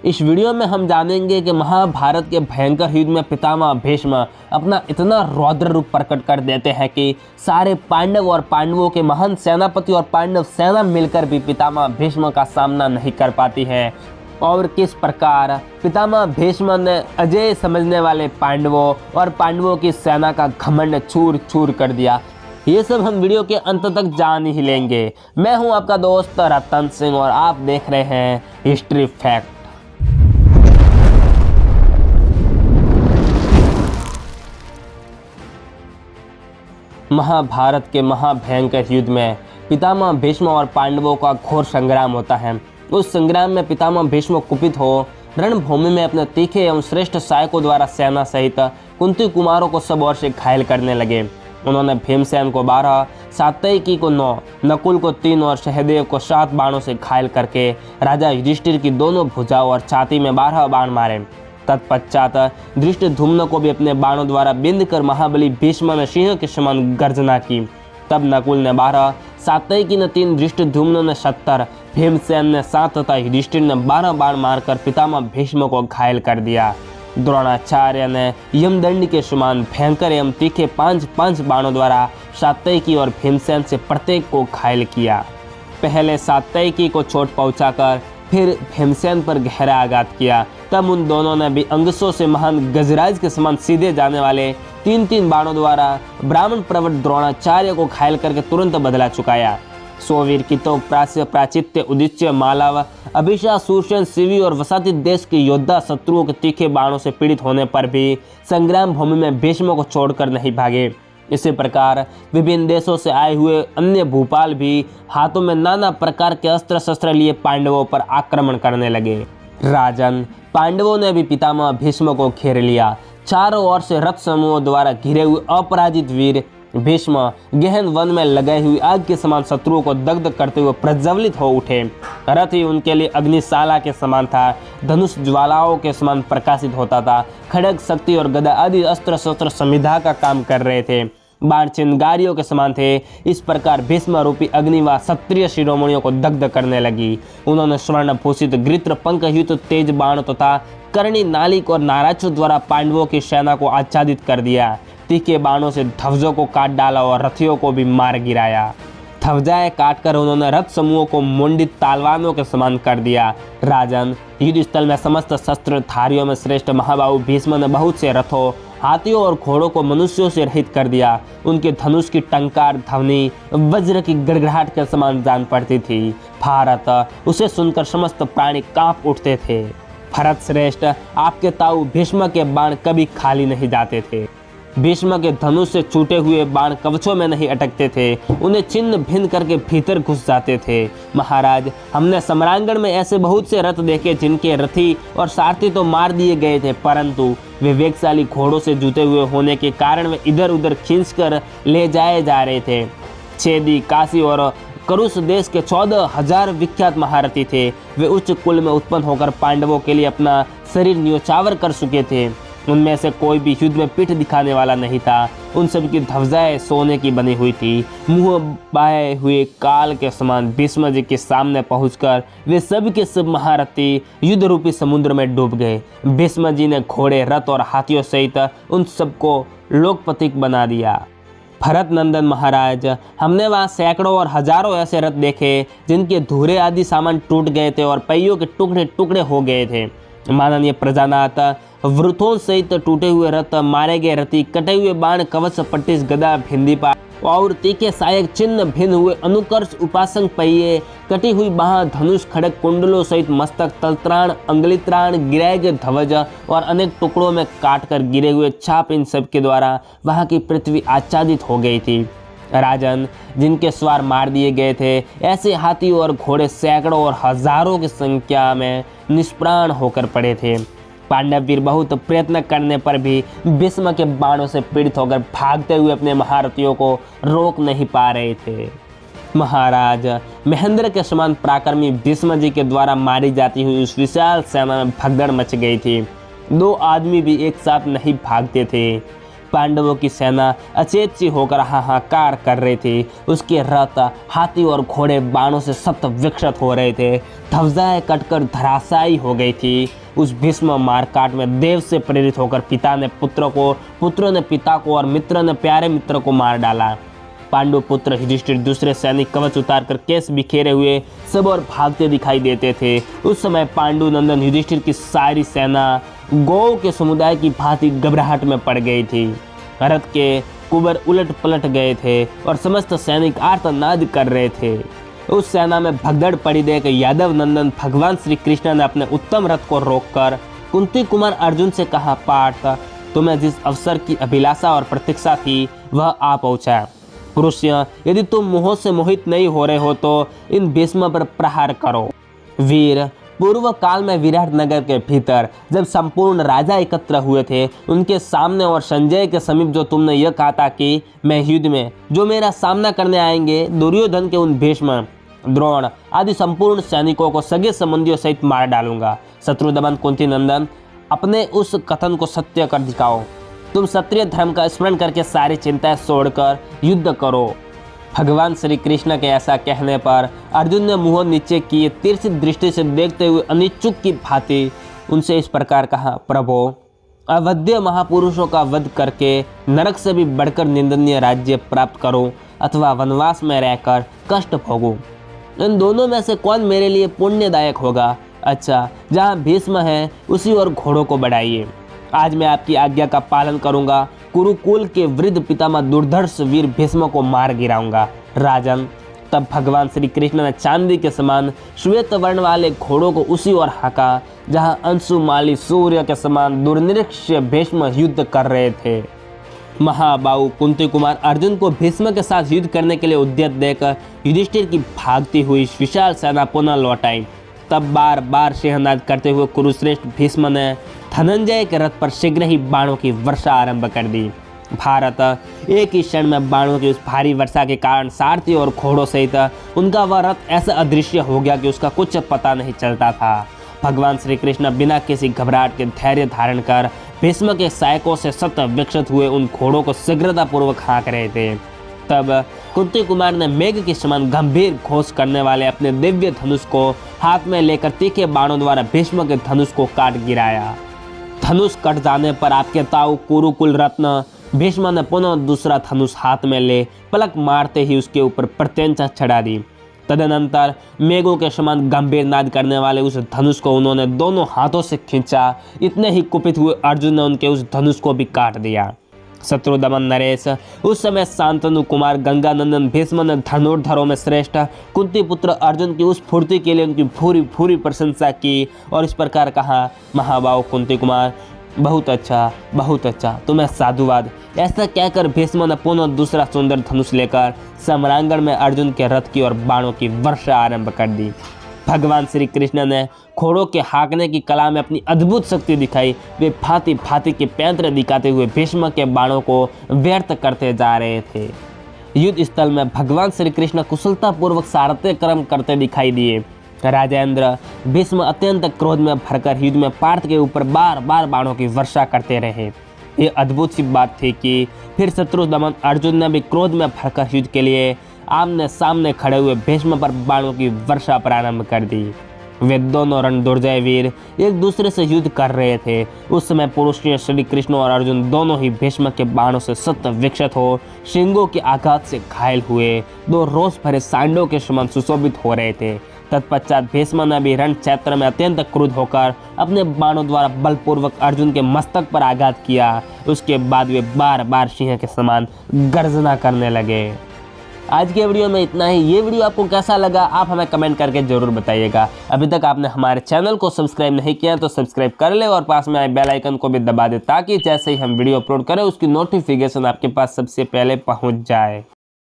इस वीडियो में हम जानेंगे कि महाभारत के भयंकर युद्ध में पितामह भीष्म अपना इतना रौद्र रूप प्रकट कर देते हैं कि सारे पांडव और पांडवों के महान सेनापति और पांडव सेना मिलकर भी पितामह भीष्म का सामना नहीं कर पाती है, और किस प्रकार पितामह भीष्म ने अजेय समझने वाले पांडवों और पांडवों की सेना का घमंड चूर चूर कर दिया। ये सब हम वीडियो के अंत तक जान ही लेंगे। मैं हूं आपका दोस्त रतन सिंह और आप देख रहे हैं हिस्ट्री फैक्ट। महाभारत के महाभयंकर युद्ध में पितामह भीष्म और पांडवों का घोर संग्राम होता है। उस संग्राम में पितामह भीष्म कुपित हो रणभूमि में अपने तीखे एवं श्रेष्ठ सहायकों द्वारा सेना सहित कुंती कुमारों को सब ओर से घायल करने लगे। उन्होंने भीमसेन को 12, सात्यकी को 9, नकुल को 3 और सहदेव को 7 बाणों से घायल करके राजा युधिष्ठिर की दोनों भुजाओं और छाती में 12 बाण मारे। तत्पश्चात धृष्टद्युम्न को भी अपने बाणों द्वारा बिंद कर महाबली भीष्म ने सिंह के समान गर्जना की। तब नकुल ने 12, सात्यकी ने 3, धृष्टद्युम्न ने 70, भीमसेन ने 7 तथा युधिष्ठिर ने 12 बाण मारकर पितामह भीष्म को घायल कर दिया। द्रोणाचार्य ने यमदंड के समान भयंकर एवं तीखे 5 बाणों द्वारा सात्यकी और भीमसेन से प्रत्येक को घायल किया। पहले सात्यकी को चोट पहुंचाकर फिर भीमसेन पर गहरा आघात किया। तब उन दोनों ने भी अंगसों से महान गजराज के समान सीधे जाने वाले 3 बाणों द्वारा ब्राह्मण प्रवृत्त द्रोणाचार्य को घायल करके तुरंत बदला चुकाया। सोवीर कितो, प्राच्य, प्राचित्य, उदिच्य, मालव, अभिषा, सूरसेन, शिवी और वसाती देश के योद्धा शत्रुओं के तीखे बाणों से पीड़ित होने पर भी संग्राम भूमि में भीष्म को छोड़कर नहीं भागे। इसी प्रकार विभिन्न देशों से आए हुए अन्य भूपाल भी हाथों में नाना प्रकार के अस्त्र शस्त्र लिए पांडवों पर आक्रमण करने लगे। राजन, पांडवों ने भी पितामह भीष्म को घेर लिया। चारों ओर से रथ समूहों द्वारा घिरे हुए अपराजित वीर भीष्म गहन वन में लगाई हुई आग के समान शत्रुओं को दग्ध करते हुए प्रज्वलित हो उठे। रथ ही उनके लिए अग्निशाला के समान था, धनुष ज्वालाओं के समान प्रकाशित होता था, खड्ग, शक्ति और गदा आदि अस्त्र शस्त्र संविधा का काम कर रहे थे, बाण चिंगारियों के समान थे। इस प्रकार भीष्म रूपी अग्निवा क्षत्रिय शिरोमणियों को दग्ध करने लगी। उन्होंने स्वर्ण भूषित गृत्र पंखयुक्त तेज बाण तथा कर्णी, नालिक और नाराचों द्वारा पांडवों की सेना को आच्छादित कर दिया। तीखे बाणों से ध्वजों को काट डाला और रथियों को भी मार गिराया। ध्वजाएं काटकर उन्होंने रथ समूहों को मुंडित तालवानों के समान कर दिया। राजन, युद्ध स्थल में समस्त शस्त्रधारियों में श्रेष्ठ महाबाहु भीष्म ने बहुत से रथों, हाथियों और घोड़ों को मनुष्यों से रहित कर दिया। उनके धनुष की टंकार ध्वनि वज्र की गड़गड़ाहट के समान जान पड़ती थी। भारत, उसे सुनकर समस्त प्राणी कांप उठते थे। भरत श्रेष्ठ, आपके ताऊ भीष्म के बाण कभी खाली नहीं जाते थे। भीष्म के धनुष से छूटे हुए बाण कवचों में नहीं अटकते थे, उन्हें छिन्न भिन्न करके भीतर घुस जाते थे। महाराज, हमने सम्रांगण में ऐसे बहुत से रथ देखे जिनके रथी और सारथी तो मार दिए गए थे, परंतु वे वेगशाली घोड़ों से जुते हुए होने के कारण वे इधर उधर खींचकर ले जाए जा रहे थे। छेदी, काशी और करुष देश के 14,000 विख्यात महारथी थे। वे उच्च कुल में उत्पन्न होकर पांडवों के लिए अपना शरीर न्योछावर कर चुके थे। उनमें से कोई भी युद्ध में पीठ दिखाने वाला नहीं था। उन सब की ध्वजाएं सोने की बनी हुई थी। मुंह बाए हुए काल के समान भीष्म जी के सामने पहुंचकर वे सब के सब महारथी युद्ध रूपी समुद्र में डूब गए। भीष्म जी ने घोड़े, रथ और हाथियों सहित उन सबको लोकपतिक बना दिया। भरत नंदन महाराज, हमने वहाँ सैकड़ों और हजारों ऐसे रथ देखे जिनके धुरे आदि सामान टूट गए थे और पहियों के टुकड़े टुकड़े हो गए थे। माननीय प्रजानाथ, वृथों सहित टूटे हुए रथ, मारे गए रथी, कटे हुए बाण, कवच, पट्टिस, गदा, भिंदीपा और तीखे सहायक चिन्ह भिन्न हुए अनुकर्ष, उपासक पहिए, कटी हुई बाह, धनुष, खड़ग, कुंडलों सहित मस्तक, तलत्राण, अंगलित्राण, गिराए गए ध्वज और अनेक टुकड़ों में काटकर गिरे हुए छाप, इन सब के द्वारा वहाँ की पृथ्वी आच्छादित हो गई थी। राजन, जिनके स्वार मार दिए गए थे, ऐसे हाथी और घोड़े सैकड़ों और हजारों की संख्या में निष्प्राण होकर पड़े थे। पांडव वीर बहुत प्रयत्न करने पर भी भीष्म के बाणों से पीड़ित होकर भागते हुए अपने महारथियों को रोक नहीं पा रहे थे। महाराज, महेंद्र के समान पराक्रमी भीष्म जी के द्वारा मारी जाती हुई उस विशाल सेना में भगदड़ मच गई थी। 2 आदमी भी एक साथ नहीं भागते थे। पांडवों की सेना अचेत सी होकर हाहाकार कर रही थी। उसके रथ, हाथी और घोड़े बाणों से सप्त विक्षत हो रहे थे। ध्वजाएं कटकर धराशायी हो गई थी। उस भीष्म मारकाट में देव से प्रेरित होकर पिता ने पुत्र को, पुत्र ने पिता को और मित्र ने प्यारे मित्र को मार डाला। पांडु पुत्र युधिष्ठिर दूसरे सैनिक कवच उतारकर केस बिखेरे हुए सब और भागते दिखाई देते थे। उस समय पांडु नंदन युधिष्ठिर की सारी सेना गौ के समुदाय की भांति घबराहट में पड़ गई थी। रथ के कुबर उलट पलट गए थे और समस्त सैनिक आर्तनाद कर रहे थे। उस सेना में भगदड़ पड़ी देख यादव नंदन भगवान श्री कृष्ण ने अपने उत्तम रथ को रोककर कुंती कुमार अर्जुन से कहा, पार्थ, तुम्हें जिस अवसर की अभिलाषा और प्रतीक्षा थी वह आ पहुंचा। पुरुष, यदि तुम मोह से मोहित नहीं हो रहे हो तो इन भीष्म पर प्रहार करो। वीर, पूर्व काल में विराट नगर के भीतर जब संपूर्ण राजा एकत्र हुए थे, उनके सामने और संजय के समीप जो तुमने यह कहा था कि मैं युद्ध में जो मेरा सामना करने आएंगे, दुर्योधन के उन भीष्म, द्रोण आदि संपूर्ण सैनिकों को सगे संबंधियों सहित मार डालूंगा। शत्रुदमन, कुंती नंदन, अपने उस कथन को सत्य कर दिखाओ। तुम क्षत्रिय धर्म का स्मरण करके सारी चिंताएं छोड़कर युद्ध करो। भगवान श्री कृष्ण के ऐसा कहने पर अर्जुन ने मुंह नीचे किए तिरछी दृष्टि से देखते हुए अनिच्छुक की भांति उनसे इस प्रकार कहा, प्रभो, अवध्य महापुरुषों का वध करके नरक से भी बढ़कर निंदनीय राज्य प्राप्त करो अथवा वनवास में रहकर कष्ट भोगो। इन दोनों में से कौन मेरे लिए पुण्यदायक होगा? अच्छा, जहाँ भीष्म है उसी और घोड़ों को बढ़ाइए। आज मैं आपकी आज्ञा का पालन करूंगा। कुरुकुल के वृद्ध पितामह दुर्धर्ष वीर भीष्म को मार गिराऊंगा। राजन, तब भगवान श्री कृष्ण ने चांदी के समान श्वेत वर्ण वाले घोड़ों को उसी ओर हाका जहां अंशुमाली सूर्य के समान दुर्निरीक्ष्य भीष्म युद्ध कर रहे थे। महाबाहु कुंती कुमार अर्जुन को भीष्म के साथ युद्ध करने के लिए उद्यत देखकर युधिष्ठिर की भागती हुई विशाल सेना पुनः लौट आई। तब बार बार सिंहनाद करते हुए कुरुश्रेष्ठ भीष्म ने धनंजय के रथ पर शीघ्र ही बाणों की वर्षा आरंभ कर दी। भारत एक ही क्षण में बाणों की उस भारी वर्षा के कारण सारथी और घोड़ों सहित उनका वह रथ ऐसा अदृश्य हो गया कि उसका कुछ पता नहीं चलता था। भगवान श्री कृष्ण बिना किसी घबराहट के धैर्य धारण कर भीष्म के सैकों से सत विकसित हुए उन घोड़ों को शीघ्रतापूर्वक हाँक रहे थे। तब कुंती कुमार ने मेघ के समान गंभीर घोष करने वाले अपने दिव्य धनुष को हाथ में लेकर तीखे बाणों द्वारा भीष्म के धनुष को काट गिराया। धनुष कट जाने पर आपके ताऊ कुरुकुल रत्न भीष्म ने पुनः दूसरा धनुष हाथ में ले पलक मारते ही उसके ऊपर प्रत्यंचा चढ़ा दी। तदनंतर मेघों के समान गंभीर नाद करने वाले उस धनुष को उन्होंने दोनों हाथों से खींचा। इतने ही कुपित हुए अर्जुन ने उनके उस धनुष को भी काट दिया। शत्रुदमन नरेश, उस समय शांतनु कुमार गंगानंदन भीष्म ने धनुर्धरों में श्रेष्ठ कुंती पुत्र अर्जुन की उस फुर्ती के लिए उनकी भूरी भूरी प्रशंसा की और इस प्रकार कहा, महाबाहु कुंती कुमार, बहुत अच्छा, तुम्हें साधुवाद। ऐसा कहकर भीष्म ने पुनः दूसरा सुंदर धनुष लेकर सम्रांगण में अर्जुन के रथ की और बाणों की वर्षा आरंभ कर दी। भगवान श्री कृष्ण ने घोड़ों के हाँकने की कला में अपनी अद्भुत शक्ति दिखाई। वे भांति भांति के पैंतरे दिखाते हुए भीष्म के बाणों को व्यर्थ करते जा रहे थे। युद्ध स्थल में भगवान श्री कृष्ण कुशलतापूर्वक सारथ्य कर्म करते दिखाई दिए। राजेंद्र भीष्म अत्यंत क्रोध में भरकर युद्ध में पार्थ के ऊपर बार बार बाणों की वर्षा करते रहे। ये अद्भुत सी बात थी कि फिर शत्रुदमन अर्जुन ने भी क्रोध में भरकर युद्ध के लिए आमने सामने खड़े हुए भीष्म पर बाणों की वर्षा प्रारंभ कर दी। वे दोनों रणदुर्जय वीर एक दूसरे से युद्ध कर रहे थे। उस समय पुरुषीय श्री कृष्ण और अर्जुन दोनों ही भीष्म के बाणों से सत विकसित हो सिंगों के आघात से घायल हुए दो रोष भरे सांडों के समान सुशोभित हो रहे थे। तत्पश्चात भीष्म ने भी रण क्षेत्र में अत्यंत क्रुद्ध होकर अपने बाणों द्वारा बलपूर्वक अर्जुन के मस्तक पर आघात किया। उसके बाद वे बार बार सिंह के समान गर्जना करने लगे। आज के वीडियो में इतना ही। ये वीडियो आपको कैसा लगा आप हमें कमेंट करके जरूर बताइएगा। अभी तक आपने हमारे चैनल को सब्सक्राइब नहीं किया तो सब्सक्राइब कर ले और पास में आए बेल आइकन को भी दबा दे ताकि जैसे ही हम वीडियो अपलोड करें उसकी नोटिफिकेशन आपके पास सबसे पहले पहुंच जाए।